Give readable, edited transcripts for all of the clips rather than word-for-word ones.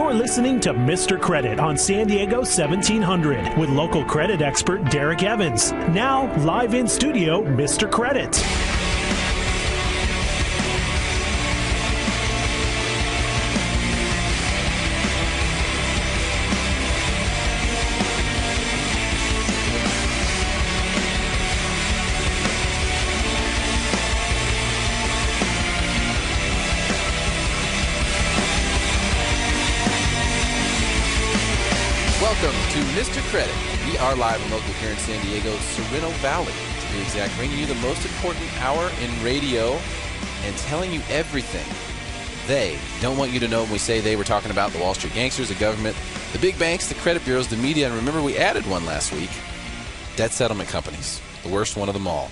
You're listening to Mr. Credit on San Diego 1700 with local credit expert Derek Evans. Now, live in studio, Mr. Credit. Welcome to Mr. Credit. We are live and local here in San Diego, Sereno Valley, to be exact, bringing you the most important hour in radio and telling you everything they don't want you to know. When we say they, we're talking about the Wall Street gangsters, the government, the big banks, the credit bureaus, the media, and remember we added one last week, debt settlement companies, the worst one of them all,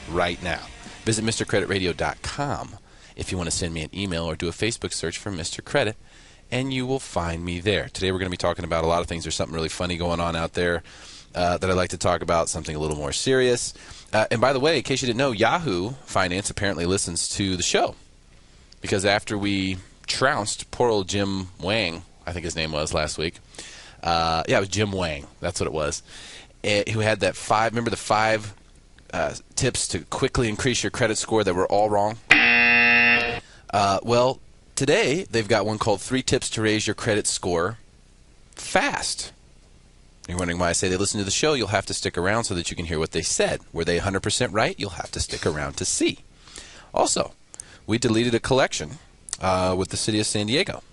right now. Visit MrCreditRadio.com if you want to send me an email or do a Facebook search for Mr. Credit, and you will find me there. Today we're going to be talking about a lot of things. There's something really funny going on out there that I'd like to talk about, something a little more serious. And by the way, in case you didn't know, Yahoo Finance apparently listens to the show. Because after we trounced poor old Jim Wang, I think his name was last week. It was Jim Wang. That's what it was. Who had that remember the five tips to quickly increase your credit score that were all wrong? Well, today, they've got one called 3 Tips to Raise Your Credit Score Fast. You're wondering why I say they listen to the show. You'll have to stick around so that you can hear what they said. Were they 100% right? You'll have to stick around to see. Also, we deleted a collection with the city of San Diego,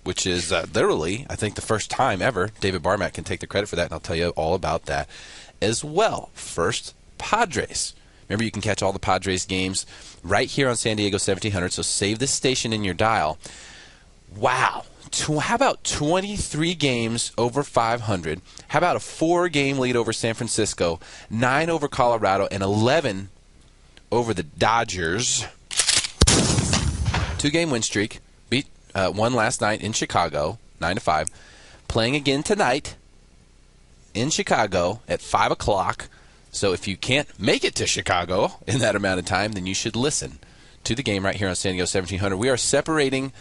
which is literally, I think, the first time ever. David Barmack can take the credit for that, and I'll tell you all about that as well. First, Padres. Remember, you can catch all the Padres games right here on San Diego 1700, so save this station in your dial. Wow. How about 23 games over 500? How about a 4-game lead over San Francisco, 9 over Colorado, and 11 over the Dodgers? 2-game win streak. Beat one last night in Chicago, 9-5. Playing again tonight in Chicago at 5 o'clock. So if you can't make it to Chicago in that amount of time, then you should listen to the game right here on San Diego 1700. We are separating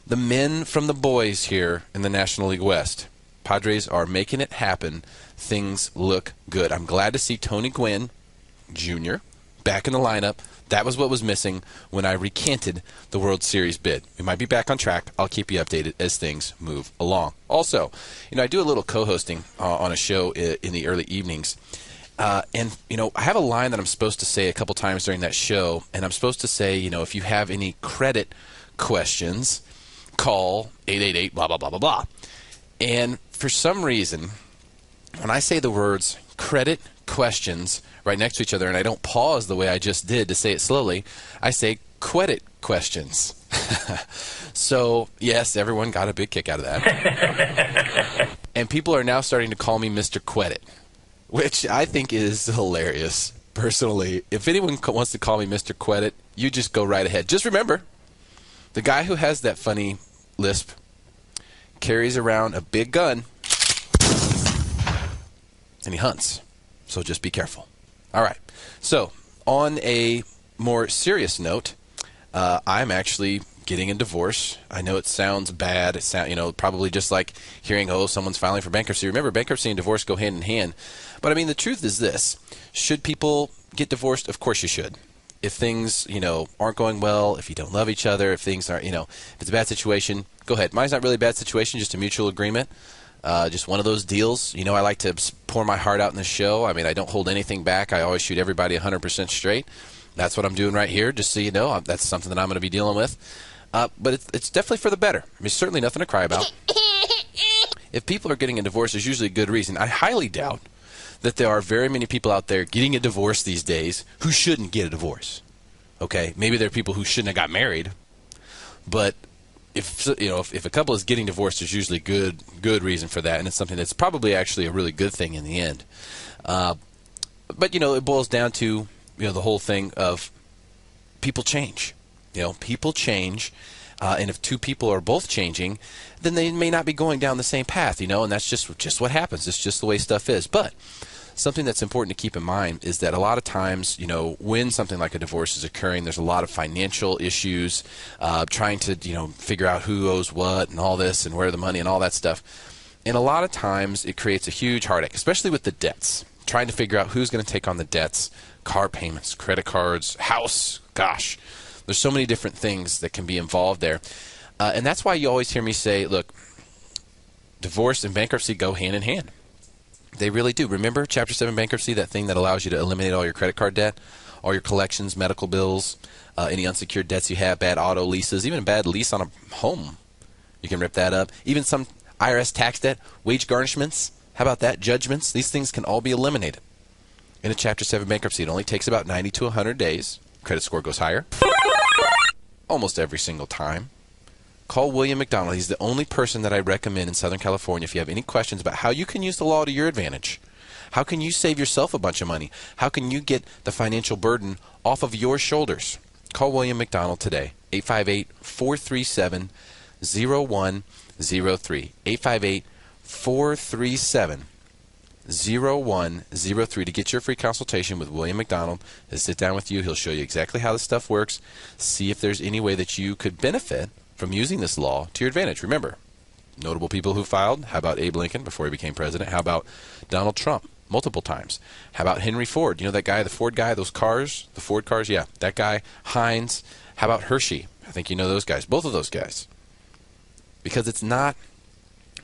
the men from the boys here in the National League West. Padres are making it happen. Things look good. I'm glad to see Tony Gwynn Jr. back in the lineup. That was what was missing when I recanted the World Series bid. We might be back on track. I'll keep you updated as things move along. Also, I do a little co-hosting on a show in the early evenings. And I have a line that I'm supposed to say a couple times during that show, and I'm supposed to say, if you have any credit questions, call 888 blah, blah, blah, blah, blah. And for some reason, when I say the words credit questions right next to each other, and I don't pause the way I just did to say it slowly, I say credit questions. So, yes, everyone got a big kick out of that. And people are now starting to call me Mr. Credit, which I think is hilarious, personally. If anyone wants to call me Mr. Credit, you just go right ahead. Just remember, the guy who has that funny lisp carries around a big gun, and he hunts. So just be careful. All right. So, on a more serious note, I'm actually getting a divorce. I know it sounds bad. It probably just like hearing, someone's filing for bankruptcy. Remember, bankruptcy and divorce go hand in hand. But I mean, the truth is this. Should people get divorced? Of course you should. If things, aren't going well, if you don't love each other, if things aren't, if it's a bad situation, go ahead. Mine's not really a bad situation, just a mutual agreement. Just one of those deals. I like to pour my heart out in the show. I mean, I don't hold anything back. I always shoot everybody 100% straight. That's what I'm doing right here, just so you know. That's something that I'm going to be dealing with. But it's definitely for the better. I mean, certainly nothing to cry about. If people are getting a divorce, there's usually a good reason. I highly doubt that there are very many people out there getting a divorce these days who shouldn't get a divorce. Okay? Maybe there are people who shouldn't have got married. But if a couple is getting divorced, there's usually good reason for that, and it's something that's probably actually a really good thing in the end. But it boils down to the whole thing of people change. People change, and if two people are both changing, then they may not be going down the same path. And that's just what happens. It's just the way stuff is. But something that's important to keep in mind is that a lot of times, when something like a divorce is occurring, there's a lot of financial issues, trying to, figure out who owes what and all this and where the money and all that stuff. And a lot of times it creates a huge heartache, especially with the debts, trying to figure out who's going to take on the debts, car payments, credit cards, house, gosh. There's so many different things that can be involved there. And that's why you always hear me say, look, divorce and bankruptcy go hand in hand. They really do. Remember Chapter 7 bankruptcy, that thing that allows you to eliminate all your credit card debt, all your collections, medical bills, any unsecured debts you have, bad auto leases, even a bad lease on a home. You can rip that up. Even some IRS tax debt, wage garnishments. How about that? Judgments. These things can all be eliminated. In a Chapter 7 bankruptcy, it only takes about 90 to 100 days. Credit score goes higher almost every single time. Call William McDonald. He's the only person that I recommend in Southern California if you have any questions about how you can use the law to your advantage. How can you save yourself a bunch of money? How can you get the financial burden off of your shoulders? Call William McDonald today, 858-437-0103. 858-437-0103 to get your free consultation with William McDonald. He'll sit down with you. He'll show you exactly how this stuff works, see if there's any way that you could benefit from using this law to your advantage. Remember, notable people who filed. How about Abe Lincoln before he became president? How about Donald Trump multiple times? How about Henry Ford? You know that guy, the Ford guy, those cars, the Ford cars? Yeah, that guy. Heinz. How about Hershey? I think you know those guys, both of those guys. Because it's not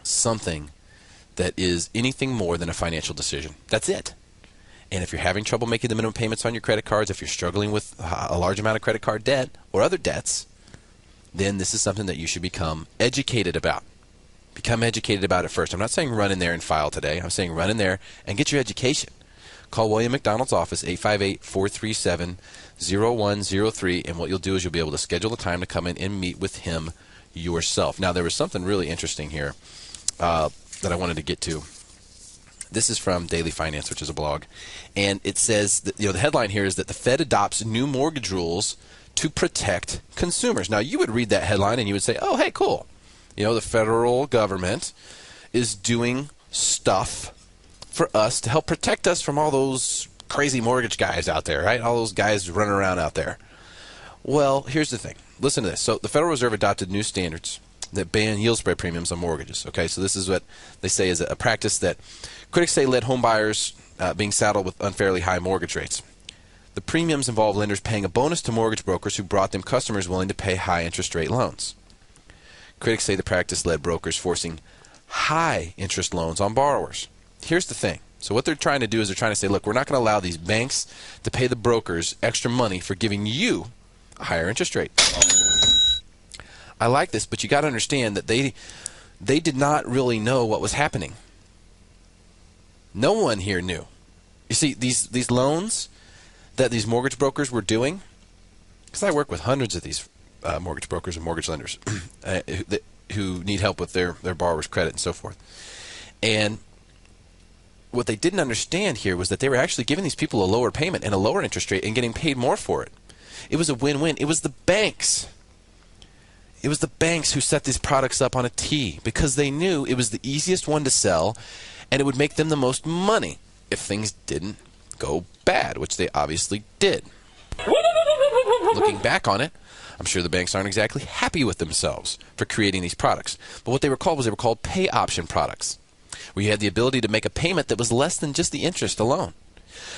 something that is anything more than a financial decision. That's it. And if you're having trouble making the minimum payments on your credit cards, if you're struggling with a large amount of credit card debt or other debts, then this is something that you should become educated about. Become educated about it first. I'm not saying run in there and file today. I'm saying run in there and get your education. Call William McDonald's office, 858-437-0103, and what you'll do is you'll be able to schedule a time to come in and meet with him yourself. Now, there was something really interesting here that I wanted to get to. This is from Daily Finance, which is a blog, and it says that, the headline here is that the Fed adopts new mortgage rules to protect consumers. Now, you would read that headline and you would say, oh, hey, cool. The federal government is doing stuff for us to help protect us from all those crazy mortgage guys out there, right? All those guys running around out there. Well, here's the thing. Listen to this. So the Federal Reserve adopted new standards that ban yield spread premiums on mortgages. Okay, so this is what they say is a practice that critics say led home buyers being saddled with unfairly high mortgage rates. The premiums involve lenders paying a bonus to mortgage brokers who brought them customers willing to pay high interest rate loans. Critics say the practice led brokers forcing high interest loans on borrowers. Here's the thing. So what they're trying to do is they're trying to say, look, we're not going to allow these banks to pay the brokers extra money for giving you a higher interest rate. I like this, but you got to understand that they did not really know what was happening. No one here knew. You see, these loans that these mortgage brokers were doing, because I work with hundreds of these mortgage brokers and mortgage lenders who need help with their borrowers' credit and so forth. And what they didn't understand here was that they were actually giving these people a lower payment and a lower interest rate and getting paid more for it. It was a win-win. It was the banks. It was the banks who set these products up on a tee because they knew it was the easiest one to sell and it would make them the most money if things didn't go bad, which they obviously did. Looking back on it, I'm sure the banks aren't exactly happy with themselves for creating these products. But what they were called pay option products, where you had the ability to make a payment that was less than just the interest alone.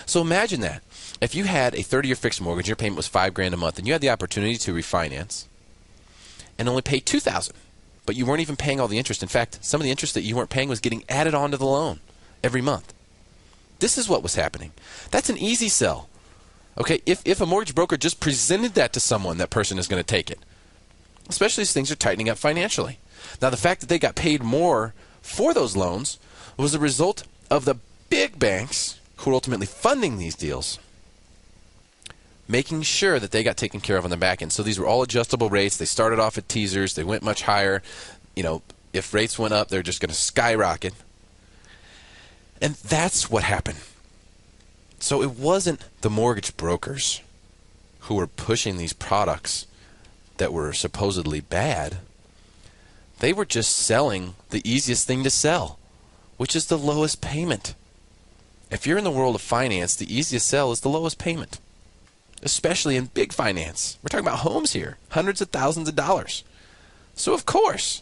So imagine that. If you had a 30-year fixed mortgage, your payment was $5,000 a month, and you had the opportunity to refinance and only pay $2,000, but you weren't even paying all the interest. In fact, some of the interest that you weren't paying was getting added onto the loan every month. This is what was happening. That's an easy sell. Okay, if a mortgage broker just presented that to someone, that person is going to take it, especially as things are tightening up financially. Now, the fact that they got paid more for those loans was a result of the big banks who were ultimately funding these deals making sure that they got taken care of on the back end. So these were all adjustable rates. They started off at teasers. They went much higher. If rates went up, they're just going to skyrocket. And that's what happened. So it wasn't the mortgage brokers who were pushing these products that were supposedly bad. They were just selling the easiest thing to sell, which is the lowest payment. If you're in the world of finance, the easiest sell is the lowest payment, especially in big finance. We're talking about homes here, hundreds of thousands of dollars. So, of course,